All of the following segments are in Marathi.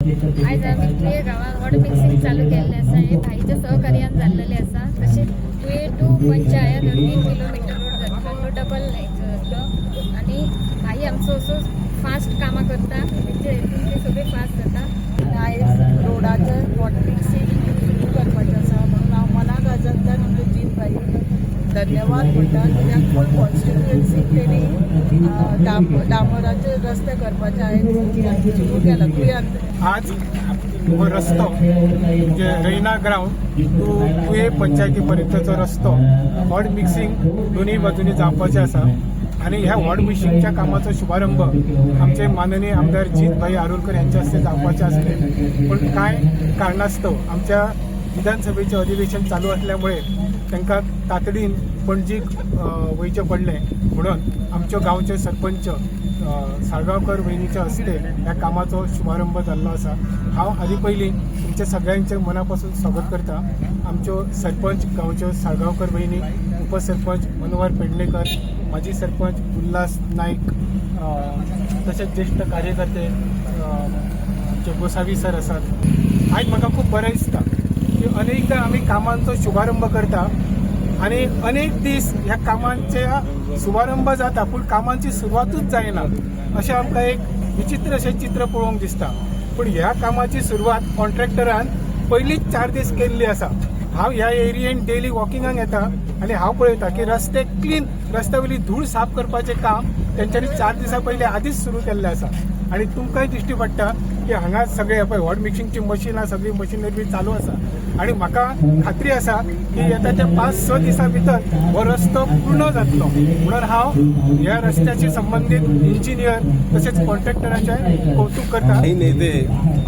आज आम्ही तुये गावात वॉर्ड मिक्सिंग चालू केलेले असा. हे भाईच्या सहकार्यान जाल्लेले असा. तसे तुये टू पंचायत 3 किलोमीटर रोड जातलो, तो डबल जातलो. आणि भाई आमचो असो फास्ट कामां करता, म्हणजे हेतून ते सगळे फास्ट जाता. आयज रोडाचें वॉटर मिक्सिंग सुरू करपाचें आसा म्हणून हांव मनाक आजतल्यान आमचे जीत भाई धन्यवाद म्हणटा. कित्याक फूल कॉन्स्टिट्युएन्सीक तेणी डांबराचे रस्ते करपाचे आयज सुरू केला. तुयेन आज हो रस्तो म्हणजे रैना ग्राउंड टू तुये पंचायती पर्यंतचो रस्तो वॉर्ड मिक्सिंग दोन्ही बाजूनी जावपाचें आसा. आणि ह्या वॉर्ड मिक्सिंगच्या कामाचो शुभारंभ आमचे माननीय आमदार जीत भाई आरोलकर यांच्या हस्ते जावपाचे आसले. पण काय कारणास्तव आमच्या विधानसभेचे अधिवेशन चालू असल्यामुळे तांकां तातडीन पणजीक वयचें पडलें. म्हणून आमच्या गांवचे सरपंच साळगांवकर वहिनीच्या हस्ते ह्या कामाचो शुभारंभ जाल्लो आसा. हांव आदी पयलीं तुमच्या सगळ्यांचे मनापासून स्वागत करता. आमच्यो सरपंच गांवच्यो साळगांवकर वहिनी, उपसरपंच मनोहर पेडणेकर, माजी सरपंच उल्हास नाईक, तसेच ज्येष्ठ कार्यकर्ते आमचे गोसावी सर आसात. आयज म्हाका खूब बरें दिसता की अनेकदा आमी कामांचो शुभारंभ करता आणि अनेक दीस ह्या कामांच्या शुभारंभ जाता पूण कामांची सुरवातूच जायना अशें आमकां एक विचित्र अशें चित्र पळोवंक दिसता. पूण ह्या कामाची सुरवात कॉन्ट्रॅक्टरान पयलींच 4 दीस केल्ली आसा. हांव ह्या एरियेन डेली वॉकिंगाक येता आनी हांव पळयता की रस्ते क्लीन, रस्त्या वयली धूळ साफ करपाचें काम तेंच्यांनी 4 दिसां पयलीं आदींच सुरू केल्लें आसा. आणि तुमकांय दिश्टी पडटा की हांगा सगळे पळय वॉर्ड मिक्सिंगची मशीनां सगळी मशिनरी चालू आसा. आणि म्हाका खात्री आसा की येता 5-6 दिसां भितर हो रस्तो पूर्ण जातलो. म्हणून हांव ह्या रस्त्याशी संबंधीत इंजिनियर तसेच कॉन्ट्रॅक्टरांचें कौतुक करता. काही नेते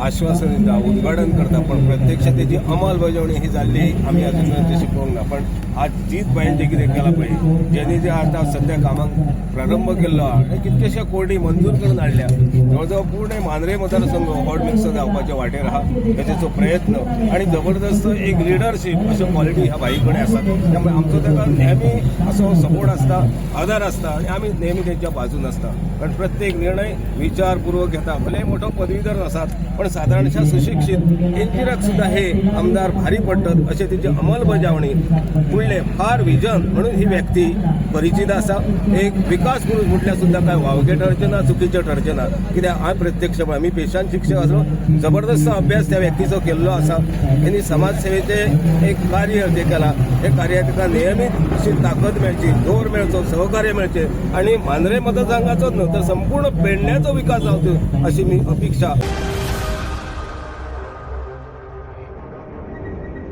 आश्वासन दिता, उद्घाटन करता, पण प्रत्यक्षात त्याची अंमलबजावणी ही जाल्ली आम्ही अजून तशी पळोवंक ना. पण आज जीत बायन कितें केला पळय, ज्यांनी जे आता सध्या कामाक प्रारंभ केल्लो आहा, कितकेशा कोर्टी मंजूर करून हाडल्या. जवळजवळ पूर्ण मांद्रे मतदारसंघ वॉर्ड मिक्स जावपाच्या वाटेर आहा. त्याचो प्रयत्न आणि जबरदस्त एक लिडरशीप अशो क्वॉलिटी ह्या बाई कडेन आसा. त्यामुळे आमचो ताका नेहमी असो सपोर्ट आसता, आदार आसता आणि आमी नेहमी त्यांच्या बाजून आसता. कारण प्रत्येक निर्णय विचारपूर्वक घेता. भले मोठो पदवीधर आसात पण साधारणशा सुशिक्षित इंजिनियराक सुद्धा हे आमदार भारी पडटात अशें तिची अंमलबजावणी फुडले फार विजन म्हणून ही व्यक्ती परिचित आसा. एक विकास पुरुष म्हटल्यार सुद्धा काय वावगे ठरचे ना, चुकीचे ठरचे ना. कित्याक हांव प्रत्यक्ष आमी पेशांत शिक्षक आसलो, जबरदस्त अभ्यास त्या व्यक्तीचो केल्लो आसा. त्यांनी समाजसेवेचे एक कार्य जे केला हे कार्याक ताका नेहमीच अशी ताकद मेळची, जोर मेळचो, सहकार्य मेळचे आणि मांद्रे मतदारसंघाचोच न्हय तर संपूर्ण पेडण्याचो विकास जावचो अशी मी अपेक्षा